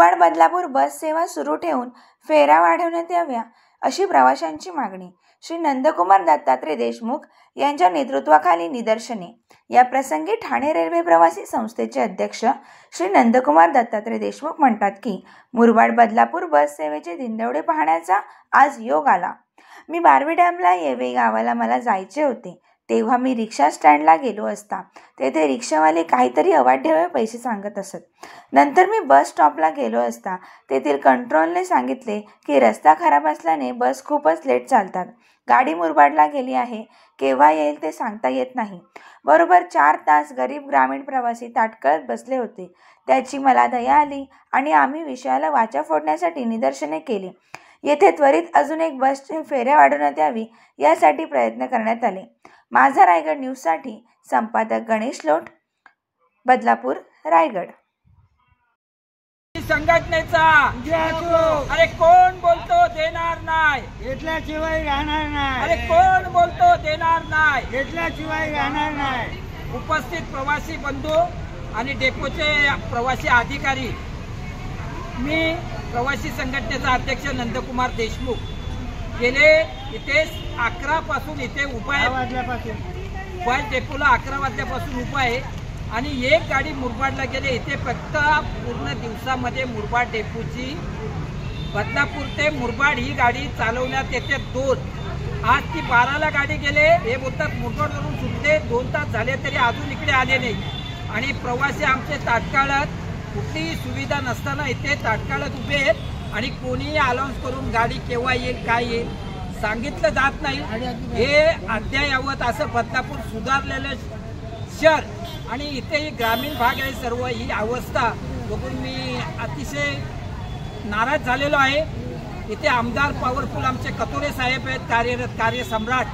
मुरबाड बदलापूर बस सेवा सुरू ठेवून फेऱ्या वाढवण्यात याव्या अशी प्रवाशांची मागणी। श्री नंदकुमार दत्तात्रय देशमुख यांच्या नेतृत्वाखाली निदर्शने। या प्रसंगी ठाणे रेल्वे प्रवासी संस्थेचे अध्यक्ष श्री नंदकुमार दत्तात्रय देशमुख म्हणतात की मुरबाड बदलापूर बस सेवेचे दिंडवडे पाहण्याचा आज योग आला। मी बारवी डॅमला येवे गावाला मला जायचे होते, तेव्हा मी रिक्षा स्टँडला गेलो असता तेथे रिक्षावाले काहीतरी अवाढव्य पैसे सांगत असत। नंतर मी बस स्टॉपला गेलो असता तेथील कंट्रोलने सांगितले की रस्ता खराब असल्याने बस खूपच लेट चालतात, गाडी मुरबाडला गेली आहे, केव्हा येईल ते सांगता येत नाही। बरोबर 4 तास गरीब ग्रामीण प्रवासी ताटकळत बसले होते। त्याची मला दया आली आणि आम्ही विषयाला वाचा फोडण्यासाठी निदर्शने केली। येथे त्वरित अजून एक बसची फेऱ्या वाढवण्यात यावी यासाठी प्रयत्न करण्यात आले। माझा रायगड न्यूजसाठी संपादक गणेश लोट, बदलापूर, रायगड। संघटनेचा अरे कोण बोलतो देणार नाही, घेतल्याशिवाय राहणार नाही। अरे कोण बोलतो देणार नाही, घेतल्याशिवाय राहणार नाही। उपस्थित प्रवासी बंधू आणि डेपोचे प्रवासी अधिकारी, मी प्रवासी संघटनेचा अध्यक्ष नंदकुमार देशमुख गेले इथे 11 पासून इथे उभा आहे। बस डेपोला 11 वाजल्यापासून उभा आहे आणि एक गाडी मुरबाडला गेले। इथे फक्त पूर्ण दिवसामध्ये मुरबाड डेपोची बदलापूर ते मुरबाड ही गाडी चालवण्यात येते 2। आज ती 12ला गाडी गेले, हे बोलतात मुरबाडवरून सुटले, 2 तास झाले तरी अजून इकडे आले नाही। आणि प्रवासी आमचे तात्काळात कुठलीही सुविधा नसताना इथे तात्काळात उभे आहेत आणि कोणीही अनाउन्स करून गाडी केव्हा येईल काय येईल सांगितलं जात नाही। हे अद्ययावत असं बदलापूर सुधारलेलं शहर आणि इथेही ग्रामीण भाग आहे सर्व, ही अवस्था बघून मी अतिशय नाराज झालेलो आहे। इथे आमदार पॉवरफुल आमचे कतोरे साहेब आहेत, कार्यरत कार्यसम्राट,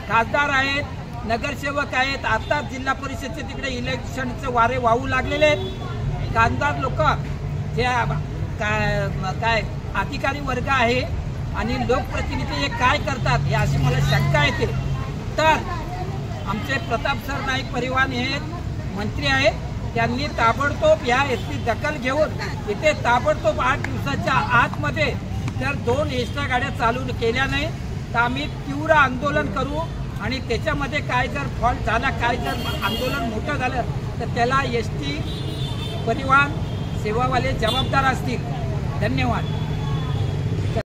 खासदार आहेत, नगरसेवक आहेत, आता जिल्हा परिषदेचे तिकडे इलेक्शनचे वारे वाहू लागलेले आहेत। खासदार लोक जे काय अधिकारी वर्ग आहे आणि लोकप्रतिनिधी हे काय करतात हे अशी मला शंका येते। तर आमचे प्रताप सर नाईक परिवहन हे मंत्री आहेत, त्यांनी ताबडतोब या याची दखल घेऊन इथे ताबडतोब 8 दिवसाच्या आतमध्ये जर 2 एक्स्ट्रा गाड्या चालू केल्या नाही तर आम्ही तीव्र आंदोलन करू आणि त्याच्यामध्ये काय जर फॉल्ट झाला, काय जर आंदोलन मोठं झालं तर त्याला एसटी परिवहन सेवावाले जबाबदार असतील। धन्यवाद।